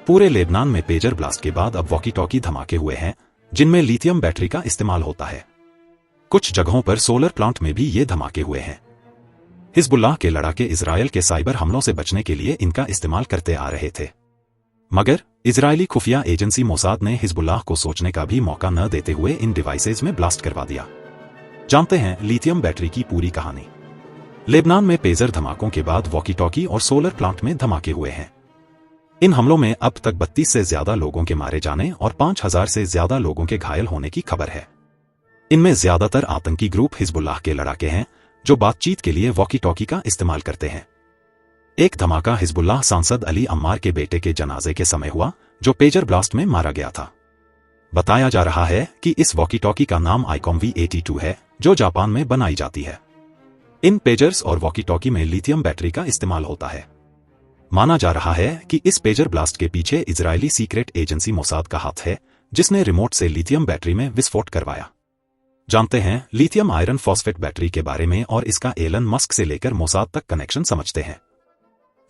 पूरे लेबनान में pager blast के बाद अब वॉकी टॉकी धमाके हुए हैं, जिनमें लिथियम बैटरी का इस्तेमाल होता है। कुछ जगहों पर सोलर प्लांट में भी ये धमाके हुए हैं। हिजबुल्लाह के लड़ाके इजरायल के साइबर हमलों से बचने के लिए इनका इस्तेमाल करते आ रहे थे, मगर इजरायली खुफिया एजेंसी मोसाद ने हिजबुल्लाह को सोचने का भी मौका न देते हुए इन डिवाइसेज में ब्लास्ट करवा दिया। जानते हैं लिथियम बैटरी की पूरी कहानी। लेबनान में पेजर धमाकों के बाद वॉकी टॉकी और सोलर प्लांट में धमाके हुए हैं। इन हमलों में अब तक 32 से ज्यादा लोगों के मारे जाने और 5000 से ज्यादा लोगों के घायल होने की खबर है। इनमें ज्यादातर आतंकी ग्रुप हिजबुल्लाह के लड़ाके हैं, जो बातचीत के लिए वॉकी टॉकी का इस्तेमाल करते हैं। एक धमाका हिजबुल्लाह सांसद अली अम्मार के बेटे के जनाजे के समय हुआ, जो पेजर ब्लास्ट में मारा गया था। बताया जा रहा है कि इस वॉकी टॉकी का नाम आईकॉम V82 है, जो जापान में बनाई जाती है। इन पेजर्स और वॉकी टॉकी में लिथियम बैटरी का इस्तेमाल होता है। माना जा रहा है कि इस पेजर ब्लास्ट के पीछे इजरायली सीक्रेट एजेंसी मोसाद का हाथ है, जिसने रिमोट से लिथियम बैटरी में विस्फोट करवाया। जानते हैं लिथियम आयरन फॉस्फेट बैटरी के बारे में और इसका एलन मस्क से लेकर मोसाद तक कनेक्शन समझते हैं।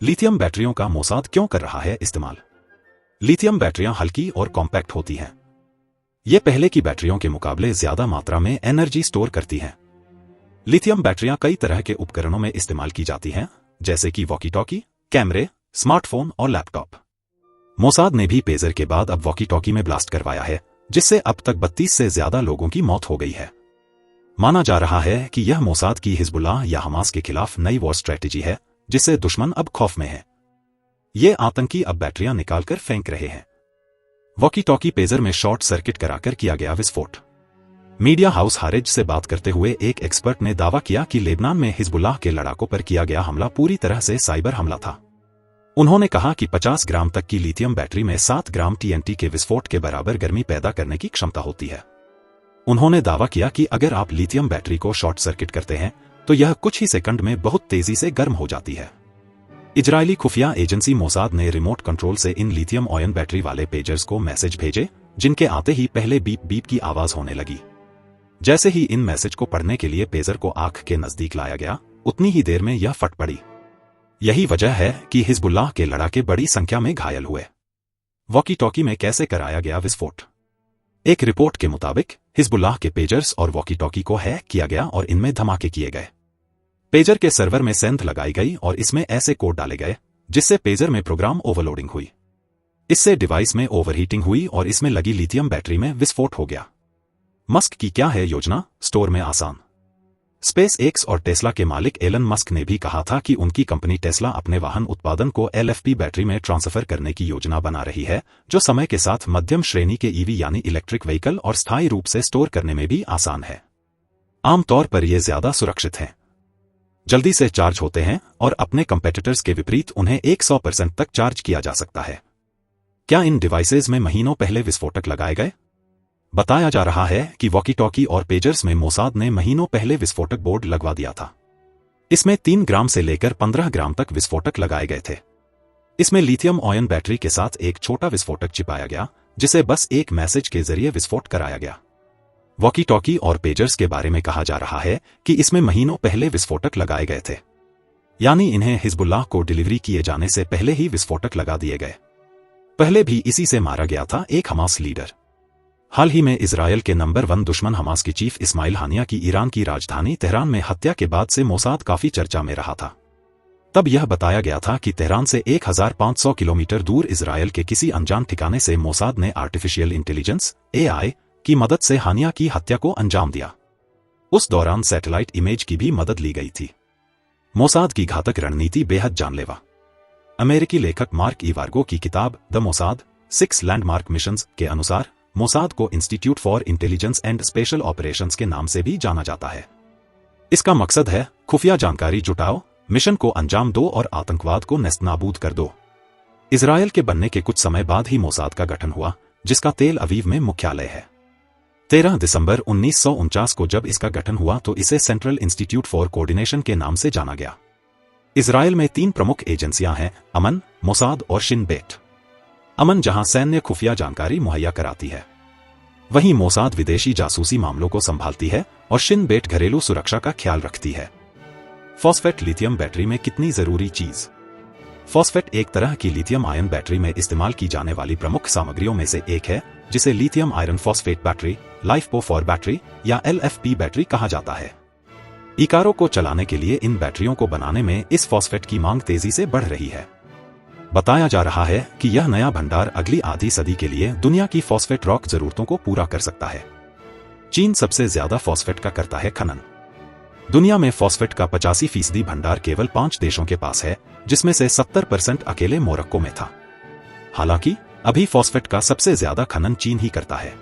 लिथियम बैटरियों का मोसाद क्यों कर रहा है इस्तेमाल? लिथियम बैटरियां हल्की और कॉम्पैक्ट होती हैं। ये पहले की बैटरियों के मुकाबले ज्यादा मात्रा में एनर्जी स्टोर करती हैं। लिथियम बैटरियां कई तरह के उपकरणों में इस्तेमाल की जाती हैं, जैसे कि वॉकी टॉकी, कैमरे, स्मार्टफोन और लैपटॉप। मोसाद ने भी पेजर के बाद अब वॉकी टॉकी में ब्लास्ट करवाया है, जिससे अब तक 32 से ज्यादा लोगों की मौत हो गई है। माना जा रहा है कि यह मोसाद की हिजबुल्लाह या हमास के खिलाफ नई वॉर स्ट्रेटेजी है, जिससे दुश्मन अब खौफ में है। ये आतंकी अब बैटरियां निकालकर फेंक रहे हैं। वॉकी टॉकी पेजर में शॉर्ट सर्किट कराकर किया गया विस्फोट। मीडिया हाउस हारेज से बात करते हुए एक एक्सपर्ट ने दावा किया कि लेबनान में हिजबुल्लाह के लड़ाकों पर किया गया हमला पूरी तरह से साइबर हमला था। उन्होंने कहा कि 50 ग्राम तक की लिथियम बैटरी में 7 ग्राम TNT के विस्फोट के बराबर गर्मी पैदा करने की क्षमता होती है। उन्होंने दावा किया कि अगर आप लिथियम बैटरी को शॉर्ट सर्किट करते हैं, तो यह कुछ ही सेकंड में बहुत तेजी से गर्म हो जाती है। इजरायली खुफिया एजेंसी मोसाद ने रिमोट कंट्रोल से इन लिथियम आयन बैटरी वाले पेजर्स को मैसेज भेजे, जिनके आते ही पहले बीप बीप की आवाज होने लगी। जैसे ही इन मैसेज को पढ़ने के लिए पेजर को आंख के नजदीक लाया गया, उतनी ही देर में यह फट पड़ी। यही वजह है कि हिजबुल्लाह के लड़ाके बड़ी संख्या में घायल हुए। वॉकी टॉकी में कैसे कराया गया विस्फोट? एक रिपोर्ट के मुताबिक हिजबुल्लाह के पेजर्स और वॉकी टॉकी को हैक किया गया और इनमें धमाके किए गए। पेजर के सर्वर में सेंध लगाई गई और इसमें ऐसे कोड डाले गए, जिससे पेजर में प्रोग्राम ओवरलोडिंग हुई। इससे डिवाइस में ओवरहीटिंग हुई और इसमें लगी लिथियम बैटरी में विस्फोट हो गया। मस्क की क्या है योजना? स्टोर में आसान। स्पेस एक्स और टेस्ला के मालिक एलन मस्क ने भी कहा था कि उनकी कंपनी टेस्ला अपने वाहन उत्पादन को LFP बैटरी में ट्रांसफर करने की योजना बना रही है, जो समय के साथ मध्यम श्रेणी के EV यानी इलेक्ट्रिक व्हीकल और स्थायी रूप से स्टोर करने में भी आसान है। आमतौर पर ये ज्यादा सुरक्षित हैं, जल्दी से चार्ज होते हैं और अपने कंपेटिटर्स के विपरीत उन्हें 100% तक चार्ज किया जा सकता है। क्या इन डिवाइसेज में महीनों पहले विस्फोटक लगाए गए? बताया जा रहा है कि वॉकी टॉकी और पेजर्स में मोसाद ने महीनों पहले विस्फोटक बोर्ड लगवा दिया था। इसमें 3 ग्राम से लेकर 15 ग्राम तक विस्फोटक लगाए गए थे। इसमें लिथियम आयन बैटरी के साथ एक छोटा विस्फोटक छिपाया गया, जिसे बस एक मैसेज के जरिए विस्फोट कराया गया। वॉकी टॉकी और पेजर्स के बारे में कहा जा रहा है कि इसमें महीनों पहले विस्फोटक लगाए गए थे, यानी इन्हें हिजबुल्लाह को डिलीवरी किए जाने से पहले ही विस्फोटक लगा दिए गए। पहले भी इसी से मारा गया था एक हमास लीडर। हाल ही में इजरायल के नंबर 1 दुश्मन हमास की चीफ इस्माइल हानिया की ईरान की राजधानी तेहरान में हत्या के बाद से मोसाद काफी चर्चा में रहा था। तब यह बताया गया था कि तेहरान से 1500 किलोमीटर दूर इजरायल के किसी अनजान ठिकाने से मोसाद ने आर्टिफिशियल इंटेलिजेंस AI की मदद से हानिया की हत्या को अंजाम दिया। उस दौरान सैटेलाइट इमेज की भी मदद ली गई थी। मोसाद की घातक रणनीति बेहद जानलेवा। अमेरिकी लेखक मार्क इवार्गो की किताब द मोसाद 6 लैंडमार्क मिशंस के अनुसार मोसाद को institute for intelligence and special operations के नाम से भी जाना जाता है। इसका मकसद है खुफिया जानकारी जुटाओ, मिशन को अंजाम दो और आतंकवाद को नेस्तनाबूद कर दो। इजरायल के बनने के कुछ समय बाद ही मोसाद का गठन हुआ, जिसका तेल अवीव में मुख्यालय है। 13 दिसंबर 1949 को जब इसका गठन हुआ तो इसे सेंट्रल इंस्टीट्यूट फॉर कोऑर्डिनेशन के नाम से जाना गया। इजरायल में 3 प्रमुख एजेंसियां हैं, अमन, मोसाद और शिन बेट। अमन जहां सैन्य खुफिया जानकारी मुहैया कराती है, वहीं मोसाद विदेशी जासूसी मामलों को संभालती है और शिन बेट घरेलू सुरक्षा का ख्याल रखती है। फॉस्फेट लिथियम बैटरी में कितनी जरूरी चीज। फॉस्फेट एक तरह की लिथियम आयन बैटरी में इस्तेमाल की जाने वाली प्रमुख सामग्रियों में से एक है, जिसे lithium iron phosphate battery, LiFePO4 battery या LFP बैटरी कहा जाता है। ई-कारों को चलाने के लिए इन बैटरियों को बनाने में इस फॉस्फेट की मांग तेजी से बढ़ रही है। बताया जा रहा है कि यह नया भंडार अगली आधी सदी के लिए दुनिया की फॉस्फेट रॉक जरूरतों को पूरा कर सकता है। चीन सबसे ज्यादा फॉस्फेट का करता है खनन। दुनिया में फॉस्फेट का 85% भंडार केवल 5 देशों के पास है, जिसमें से 70% अकेले मोरक्को में था। हालांकि अभी फॉस्फेट का सबसे ज्यादा खनन चीन ही करता है।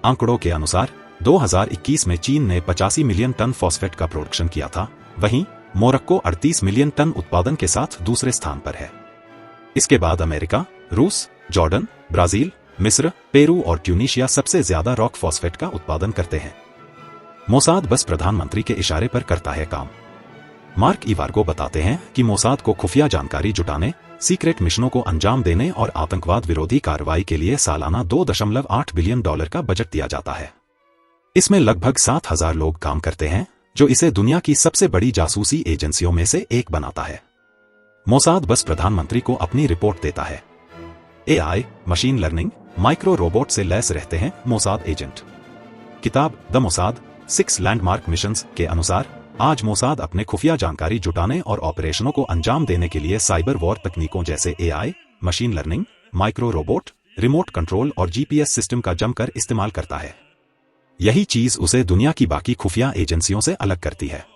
आंकड़ों के अनुसार 2021 में चीन ने 85 मिलियन टन फॉस्फेट का प्रोडक्शन किया था, वहीं मोरक्को 38 मिलियन टन उत्पादन के साथ दूसरे स्थान पर है। इसके बाद अमेरिका, रूस, जॉर्डन, ब्राजील, मिस्र, पेरू और ट्यूनीशिया सबसे ज्यादा रॉक फॉस्फेट का उत्पादन करते हैं। मोसाद बस प्रधानमंत्री के इशारे पर करता है काम। मार्क इवार्गो बताते हैं कि मोसाद को खुफिया जानकारी जुटाने, सीक्रेट मिशनों को अंजाम देने और आतंकवाद विरोधी कार्रवाई के लिए सालाना $2.8 बिलियन का बजट दिया जाता है। इसमें लगभग 7,000 लोग काम करते हैं, जो इसे दुनिया की सबसे बड़ी जासूसी एजेंसियों में से एक बनाता है। मोसाद बस प्रधानमंत्री को अपनी रिपोर्ट देता है। AI, machine learning, micro robot से लैस रहते हैं मोसाद एजेंट। किताब द मोसाद 6 लैंडमार्क मिशंस के अनुसार आज मोसाद अपने खुफिया जानकारी जुटाने और ऑपरेशनों को अंजाम देने के लिए साइबर वॉर तकनीकों जैसे AI, machine learning, micro robot, remote control और GPS सिस्टम का जमकर इस्तेमाल करता है। यही चीज उसे दुनिया की बाकी खुफिया एजेंसियों से अलग करती है।